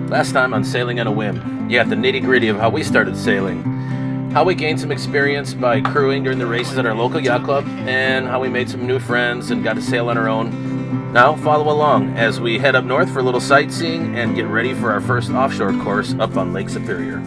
Last time on Sailing on a Whim, you got the nitty-gritty of how we started sailing, how we gained some experience by crewing during the races at our local yacht club, and how we made some new friends and got to sail on our own. Now follow along as we head up north for a little sightseeing and get ready for our first offshore course up on Lake Superior.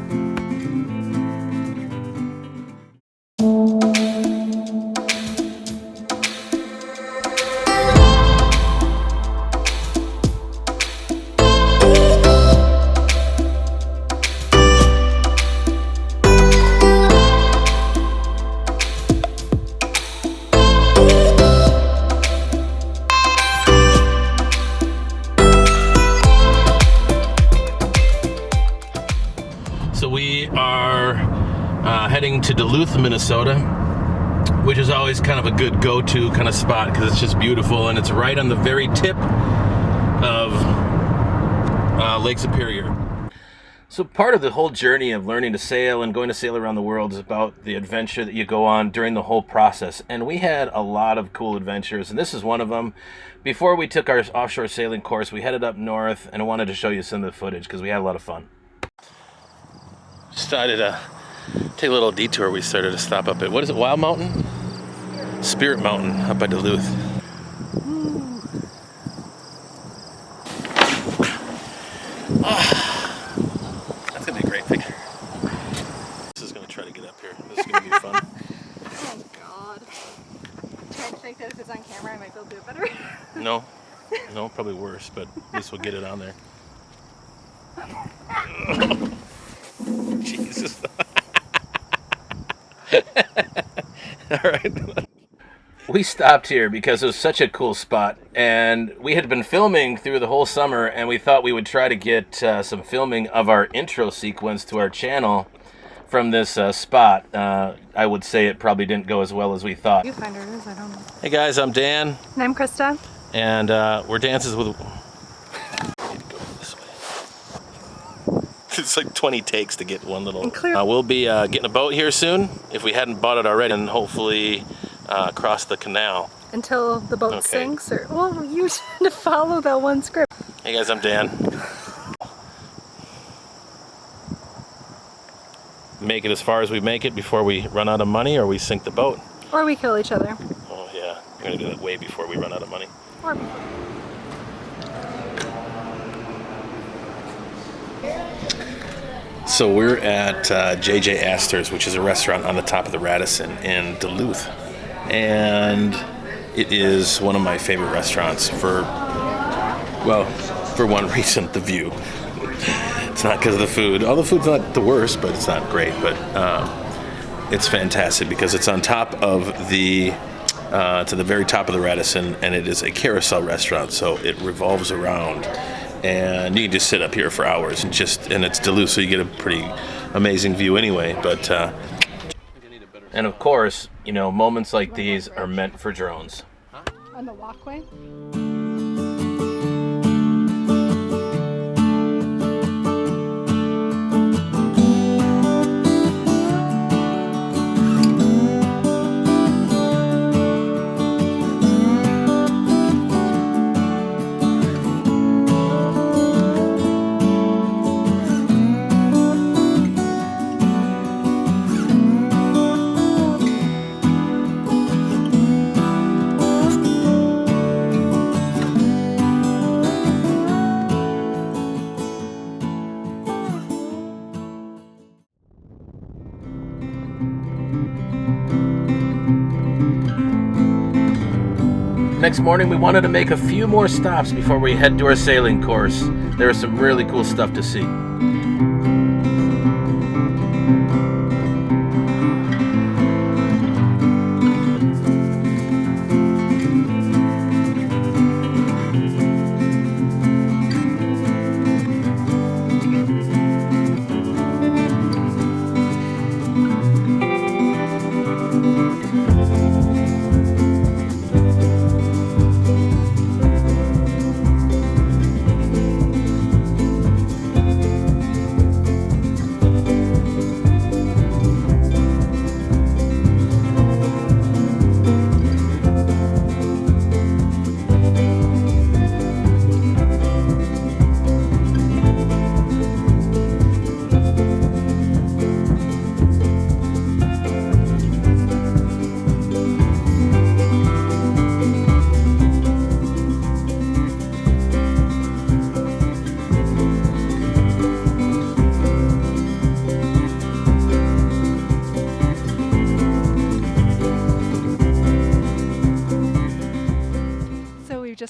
So we are heading to Duluth, Minnesota, which is always kind of a good go-to kind of spot because it's just beautiful and it's right on the very tip of Lake Superior. So part of the whole journey of learning to sail and going to sail around the world is about the adventure that you go on during the whole process. And we had a lot of cool adventures, and this is one of them. Before we took our offshore sailing course, we headed up north, and I wanted to show you some of the footage because we had a lot of fun. Decided to take a little detour. We started to stop up at, what is it, Wild Mountain? Spirit Mountain up by Duluth. That's gonna be a great picture. This is gonna try to get up here. This is gonna be fun. Oh God. Trying to think that if it's on camera I might be able to do it better. No, probably worse, but at least we'll get it on there. Jesus. All right. We stopped here because it was such a cool spot, and we had been filming through the whole summer, and we thought we would try to get some filming of our intro sequence to our channel from this spot. I would say it probably didn't go as well as we thought. You find where it is, I don't know. Hey guys, I'm Dan. And I'm Krista. And we're Dances with... It's like 20 takes to get one little... we'll be getting a boat here soon, if we hadn't bought it already, and hopefully cross the canal. Until the boat sinks, or... Well, you tend to follow that one script. Hey guys, I'm Dan. Make it as far as we make it before we run out of money, or we sink the boat. Or we kill each other. Oh yeah, we're gonna do that way before we run out of money. Or... So we're at JJ Astor's, which is a restaurant on the top of the Radisson in Duluth. And it is one of my favorite restaurants for one reason, the view. It's not because of the food. All the food's not the worst, but it's not great. But it's fantastic because it's on top of the, to the very top of the Radisson, and it is a carousel restaurant, so it revolves around. And you can just sit up here for hours and it's Duluth, so you get a pretty amazing view anyway. But and of course, you know, moments like these are meant for drones. On the walkway? Next morning, we wanted to make a few more stops before we head to our sailing course. There was some really cool stuff to see.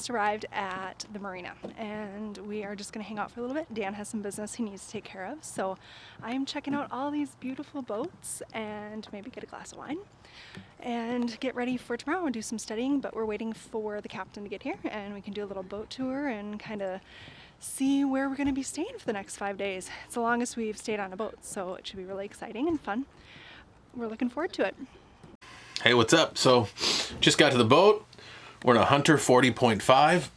just arrived at the marina and we are just gonna hang out for a little bit. Dan has some business he needs to take care of, so I'm checking out all these beautiful boats and maybe get a glass of wine and get ready for tomorrow and do some studying. But we're waiting for the captain to get here and we can do a little boat tour and kind of see where we're going to be staying for the next 5 days. It's the longest we've stayed on a boat, so it should be really exciting and fun. We're looking forward to it. Hey, what's up? So, just got to the boat. We're in a Hunter 40.5.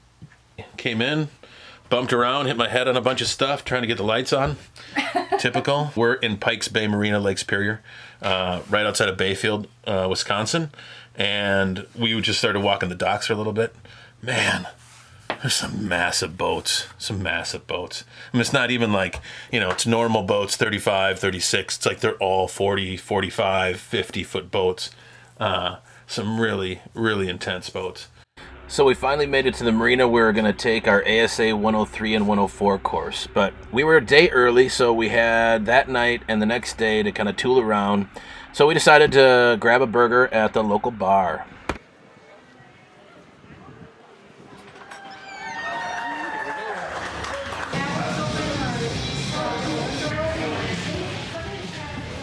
Came in, bumped around, hit my head on a bunch of stuff, trying to get the lights on. Typical. We're in Pikes Bay Marina, Lake Superior, right outside of Bayfield, Wisconsin. And we just started walking the docks for a little bit. Man, there's some massive boats. I mean, it's not even like, it's normal boats, 35, 36. It's like they're all 40, 45, 50-foot boats. Some really, really intense boats. So we finally made it to the marina. We were going to take our ASA 103 and 104 course. But we were a day early, so we had that night and the next day to kind of tool around. So we decided to grab a burger at the local bar.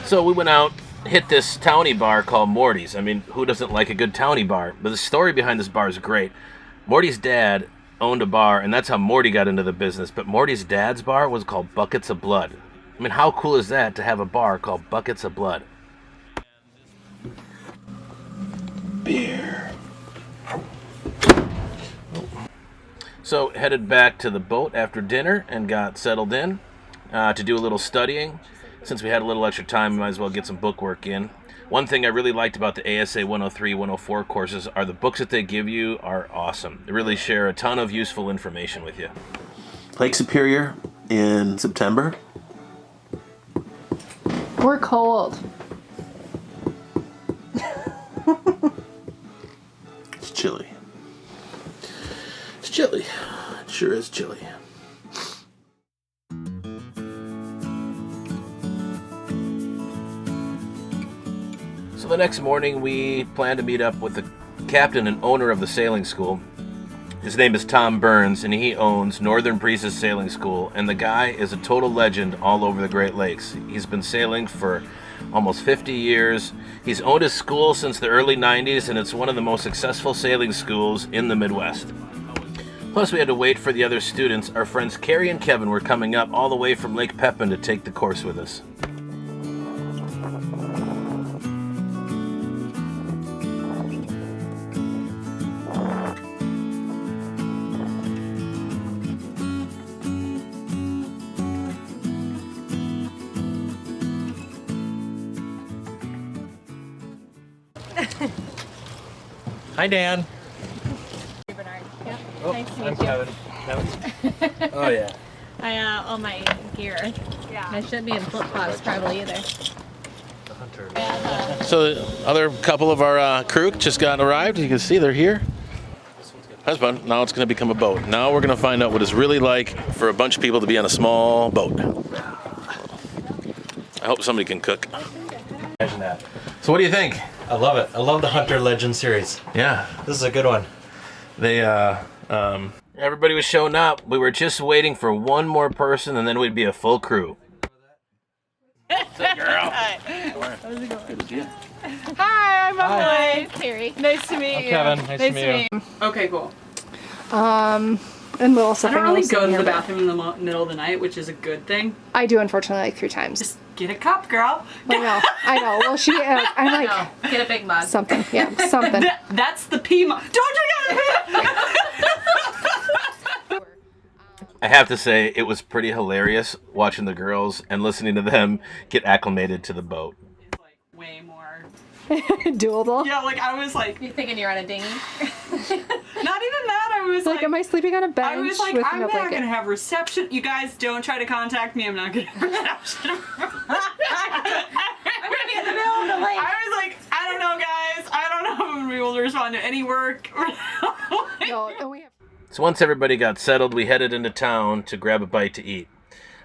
So we went out, hit this towny bar called Morty's. I mean, who doesn't like a good towny bar? But the story behind this bar is great. Morty's dad owned a bar, and that's how Morty got into the business. But Morty's dad's bar was called Buckets of Blood. I mean, how cool is that to have a bar called Buckets of Blood? Beer. So headed back to the boat after dinner and got settled in to do a little studying. Since we had a little extra time, we might as well get some book work in. One thing I really liked about the ASA 103, 104 courses are the books that they give you are awesome. They really share a ton of useful information with you. Lake Superior in September. We're cold. It's chilly. It's chilly. It sure is chilly. So the next morning, we plan to meet up with the captain and owner of the sailing school. His name is Tom Burns, and he owns Northern Breezes Sailing School, and the guy is a total legend all over the Great Lakes. He's been sailing for almost 50 years. He's owned his school since the early 90s, and it's one of the most successful sailing schools in the Midwest. Plus, we had to wait for the other students. Our friends Carrie and Kevin were coming up all the way from Lake Pepin to take the course with us. Hi, Dan. Bernard. Yep. Oh, Nice to I'm meet you. Kevin. Oh, yeah. I all my gear. Yeah. I shouldn't be in flip flops probably either. The hunter. So the other couple of our crew just got arrived. You can see they're here. That's fun. Now it's going to become a boat. Now we're going to find out what it's really like for a bunch of people to be on a small boat. I hope somebody can cook. Imagine that. So what do you think? I love it. I love the Hunter Legend series. Yeah. This is a good one. They, everybody was showing up. We were just waiting for one more person, and then we'd be a full crew. What's up, girl? How's it going? Hi, I'm Emily. Carrie. Nice to meet you. Kevin. Nice to meet you. Okay, cool. And little stuff. I don't really go to the bathroom in the middle of the night, which is a good thing. I do, unfortunately, like 3 times. Just get a cup, girl. I know. Well, I'm like, No, get a big mug. something. Yeah, something. That's the pee mug. Don't drink out of it! I have to say, it was pretty hilarious watching the girls and listening to them get acclimated to the boat. It's like way more. Doable. Yeah, like I was like, You thinking you're on a dinghy? not even that. I was Like, am I sleeping on a bench I was like, with I'm no not blanket? gonna have reception. You guys don't try to contact me. I'm not gonna have reception. I'm gonna be in the middle of the lake. I was like, I don't know, guys. I don't know if I'm gonna be able to respond to any work. No, we have. So once everybody got settled, we headed into town to grab a bite to eat.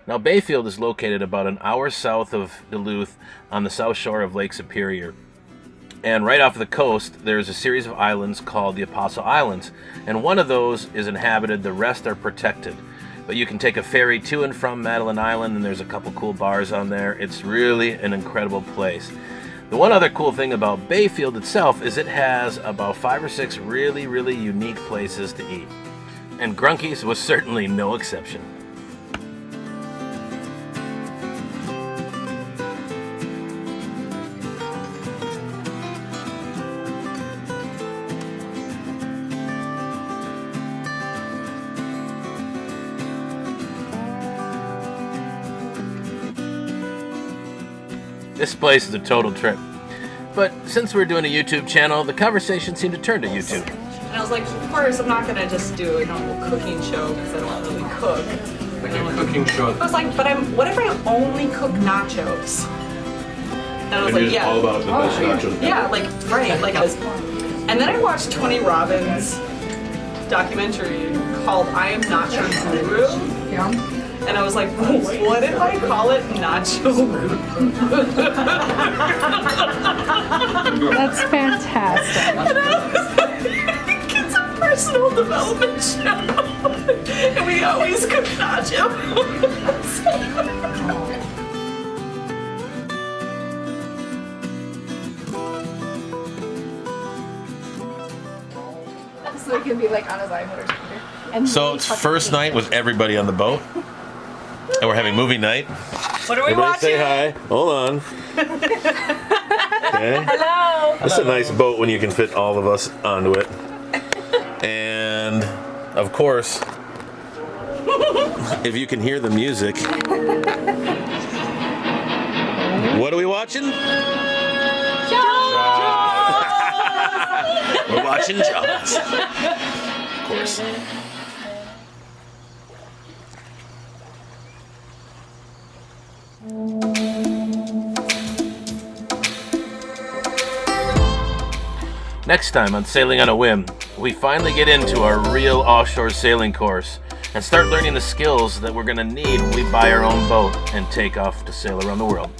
Now, Bayfield is located about an hour south of Duluth on the south shore of Lake Superior. And right off the coast, there's a series of islands called the Apostle Islands. And one of those is inhabited, the rest are protected. But you can take a ferry to and from Madeline Island, and there's a couple cool bars on there. It's really an incredible place. The one other cool thing about Bayfield itself is it has about 5 or 6 really, really unique places to eat. And Grunky's was certainly no exception. This place is a total trip. But since we're doing a YouTube channel, the conversation seemed to turn to YouTube. And I was like, of course, I'm not gonna just do a normal cooking show because I don't really cook. Like a cooking show. I was like, but what if I only cook nachos? And I was like, yeah. All about the best nachos. Yeah, like, right, like I was. And then I watched Tony Robbins' documentary called I Am Nacho Guru. Yeah. And I was like, what if I call it Nacho Guru? That's fantastic. And I was like, it's a personal development show. And we always cook nachos. So it can be like on his iPhone or something. And So it's first night with everybody on the boat. And we're having movie night. What are we Everybody watching? say hi. Hold on. Okay. Hello. This is a nice boat when you can fit all of us onto it. And of course, if you can hear the music. What are we watching? We're watching Jaws. Of course. Next time on Sailing on a Whim, we finally get into our real offshore sailing course and start learning the skills that we're going to need when we buy our own boat and take off to sail around the world.